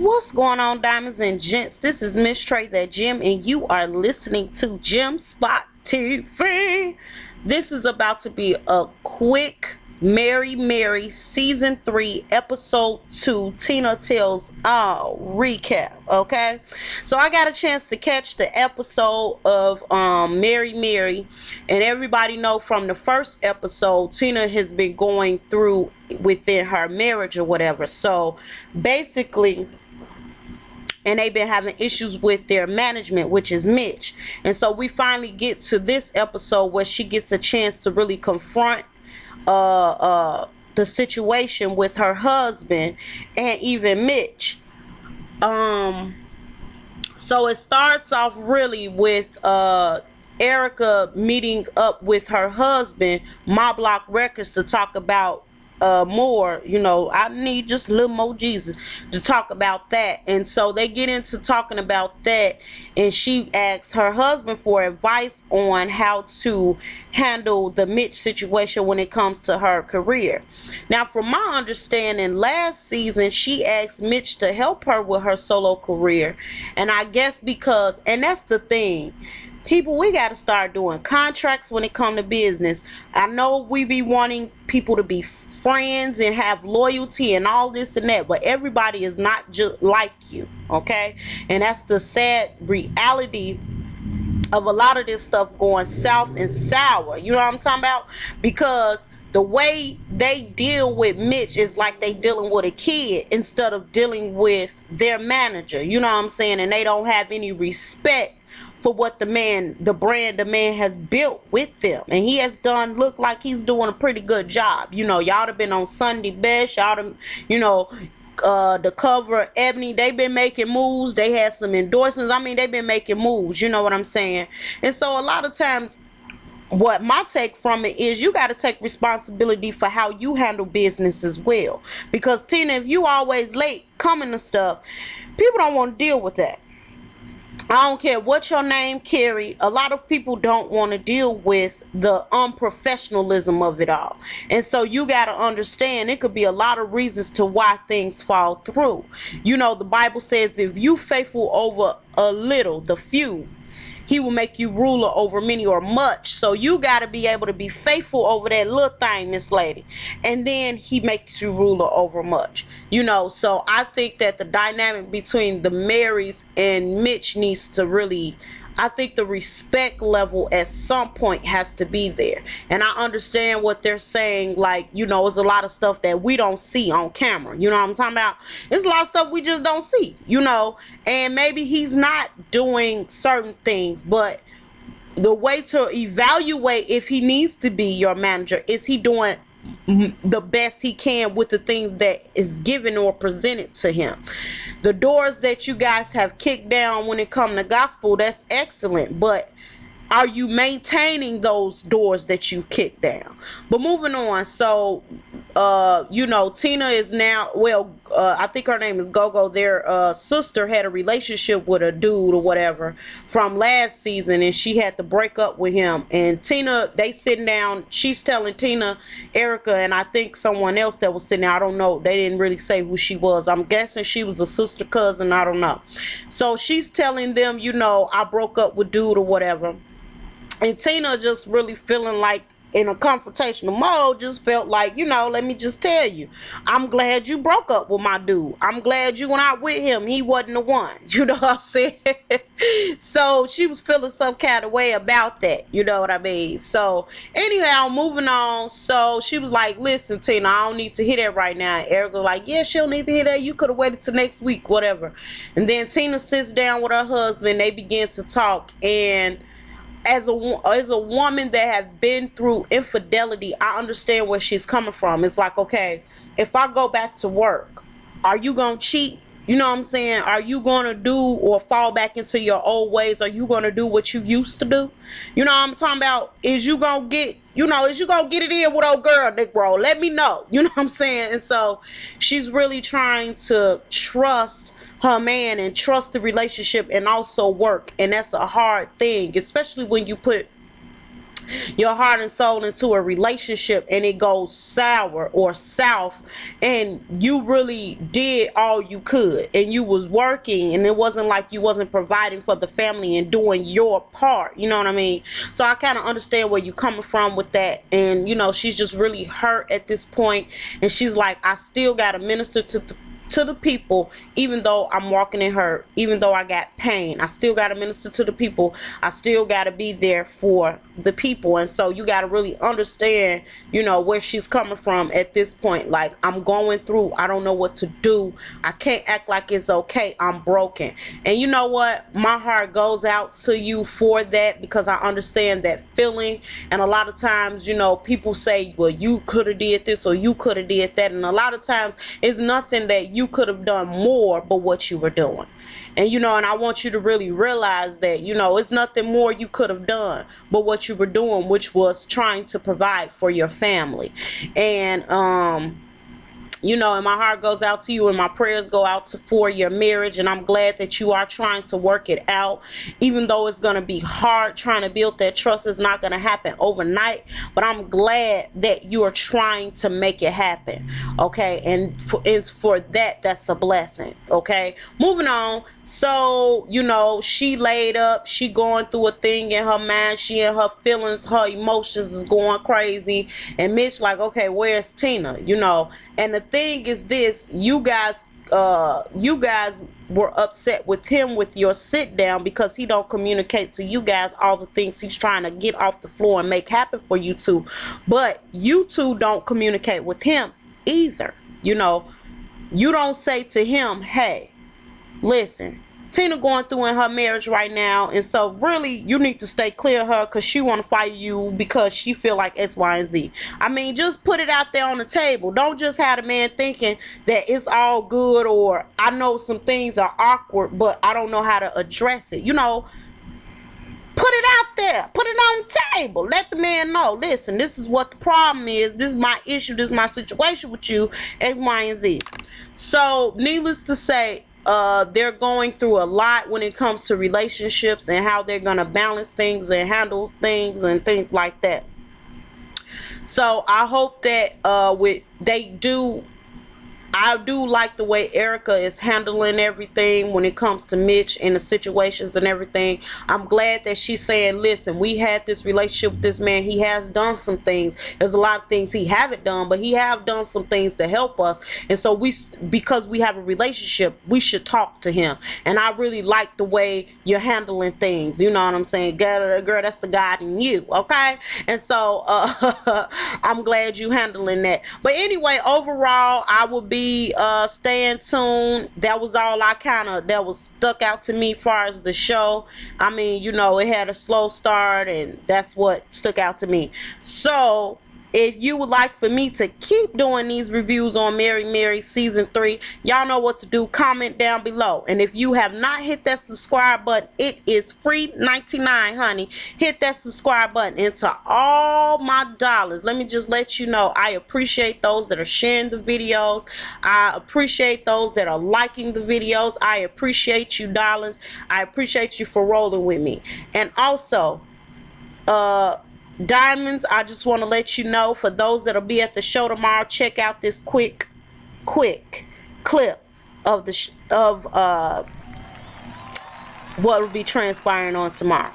What's going on, diamonds and gents? This is Miss Trey the Gem, and you are listening to Gem Spot TV. This is about to be a quick Mary Mary Season 3 Episode 2 Tina Tells All recap. Okay, so I got a chance to catch the episode of Mary Mary, and everybody know from the first episode Tina has been going through within her marriage or whatever. So basically, and they've been having issues with their management, which is Mitch. And so we finally get to this episode where she gets a chance to really confront the situation with her husband and even Mitch. So it starts off really with Erica meeting up with her husband, My Block Records, to talk about more, I need just a little more Jesus to talk about that. And so they get into talking about that, and she asks her husband for advice on how to handle the Mitch situation when it comes to her career. Now, from my understanding, last season she asked Mitch to help her with her solo career, and I guess because, and that's the thing, people, we got to start doing contracts when it comes to business. I know we be wanting people to be friends and have loyalty and all this and that, but everybody is not just like you, okay? And that's the sad reality of a lot of this stuff going south and sour. You know what I'm talking about? Because the way they deal with Mitch is like they dealing with a kid instead of dealing with their manager. You know what I'm saying? And they don't have any respect for what the brand the man has built with them. And he has done, look like he's doing a pretty good job. Y'all have been on Sunday Best, y'all done, the cover, Ebony, they've been making moves. They had some endorsements. I mean, they've been making moves, you know what I'm saying? And so a lot of times, what my take from it is, you got to take responsibility for how you handle business as well. Because Tina, if you always late coming to stuff, people don't want to deal with that. I don't care what your name carry. A lot of people don't want to deal with the unprofessionalism of it all. And so you got to understand, it could be a lot of reasons to why things fall through. The Bible says, if you faithful over a little, the few, he will make you ruler over many or much. So you got to be able to be faithful over that little thing, Miss Lady. And then he makes you ruler over much. So I think that the dynamic between the Marys and Mitch needs to really, I think the respect level at some point has to be there. And I understand what they're saying. Like, it's a lot of stuff that we don't see on camera. You know what I'm talking about? It's a lot of stuff we just don't see, and maybe he's not doing certain things, but the way to evaluate if he needs to be your manager, is he doing the best he can with the things that is given or presented to him. The doors that you guys have kicked down when it comes to gospel, that's excellent, but are you maintaining those doors that you kicked down? But moving on, so Tina is now, I think her name is Gogo. Their sister had a relationship with a dude or whatever from last season, and she had to break up with him. And Tina, they sitting down, she's telling Tina, Erica, and I think someone else that was sitting there, I don't know, they didn't really say who she was. I'm guessing she was a sister, cousin, I don't know. So she's telling them, I broke up with dude or whatever. And Tina just really feeling like in a confrontational mode, just felt like, let me just tell you, I'm glad you broke up with my dude. I'm glad you went out with him. He wasn't the one. You know what I'm saying? So she was feeling some kind of way about that. You know what I mean? So anyhow, moving on. So she was like, listen, Tina, I don't need to hear that right now. And Erica was like, yeah, she don't need to hear that. You could have waited till next week, whatever. And then Tina sits down with her husband. They begin to talk, and as a woman that has been through infidelity, I understand where she's coming from. It's like, okay, if I go back to work, are you going to cheat? You know what I'm saying? Are you going to do or fall back into your old ways? Are you going to do what you used to do? You know what I'm talking about? Is you going to get, is you going to get it in with old girl, Nick Bro? Let me know. You know what I'm saying? And so she's really trying to trust her man and trust the relationship and also work. And that's a hard thing, especially when you put your heart and soul into a relationship and it goes sour or south, and you really did all you could and you was working, and it wasn't like you wasn't providing for the family and doing your part, you know what I mean? So I kind of understand where you coming from with that. And you know, she's just really hurt at this point, and she's like, I still gotta minister to the people, even though I'm walking in hurt, even though I got pain, I still got to minister to the people. I still got to be there for the people. And so you got to really understand, you know, where she's coming from at this point. Like, I'm going through, I don't know what to do. I can't act like it's okay. I'm broken. And you know what? My heart goes out to you for that, because I understand that feeling. And a lot of times, you know, people say, well, you could have did this or you could have did that. And a lot of times it's nothing that you could have done more but what you were doing. And you know, and I want you to really realize that, you know, it's nothing more you could have done but what you were doing, which was trying to provide for your family. And you know, and my heart goes out to you, and my prayers go out for your marriage. And I'm glad that you are trying to work it out, even though it's going to be hard. Trying to build that trust is not going to happen overnight, but I'm glad that you are trying to make it happen. Okay, and for that, that's a blessing. Okay, moving on. So, you know, she laid up, she going through a thing in her mind, she in her feelings, her emotions is going crazy, and Mitch like, okay, where's Tina? You know, and the thing is this, you guys were upset with him with your sit down, because he don't communicate to you guys all the things he's trying to get off the floor and make happen for you two. But you two don't communicate with him either. You know, you don't say to him, hey, listen, Tina going through in her marriage right now, and so really you need to stay clear of her, because she want to fire you because she feel like X, Y, and Z. I mean, just put it out there on the table. Don't just have the man thinking that it's all good, or I know some things are awkward but I don't know how to address it. You know, put it out there, put it on the table, let the man know, listen, this is what the problem is, this is my issue, this is my situation with you, X, Y, and Z. So needless to say, they're going through a lot when it comes to relationships and how they're going to balance things and handle things and things like that. So I hope that I do like the way Erica is handling everything when it comes to Mitch and the situations and everything. I'm glad that she's saying, listen, we had this relationship with this man. He has done some things. There's a lot of things he haven't done, but he have done some things to help us. And so because we have a relationship, we should talk to him. And I really like the way you're handling things. You know what I'm saying? Girl, that's the God in you. Okay? And so I'm glad you handling that. But anyway, overall, I will be staying tuned. That was all that was stuck out to me as far as the show. I mean, you know, it had a slow start, and that's what stuck out to me. So if you would like for me to keep doing these reviews on Mary Mary season 3, y'all know what to do. Comment down below. And if you have not hit that subscribe button, it is free 99, honey. Hit that subscribe button. And to all my dollars, let me just let you know, I appreciate those that are sharing the videos. I appreciate those that are liking the videos. I appreciate you, darlings. I appreciate you for rolling with me. And also, Diamonds, I just want to let you know, for those that'll be at the show tomorrow, check out this quick clip of what will be transpiring on tomorrow.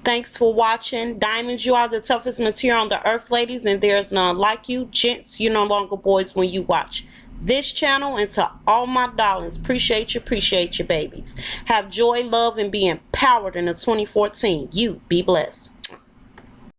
Thanks for watching. Diamonds, you are the toughest material on the earth, ladies, and there's none like you. Gents, you're no longer boys when you watch this channel. And to all my darlings, appreciate you, babies. Have joy, love, and be empowered in the 2014. You be blessed.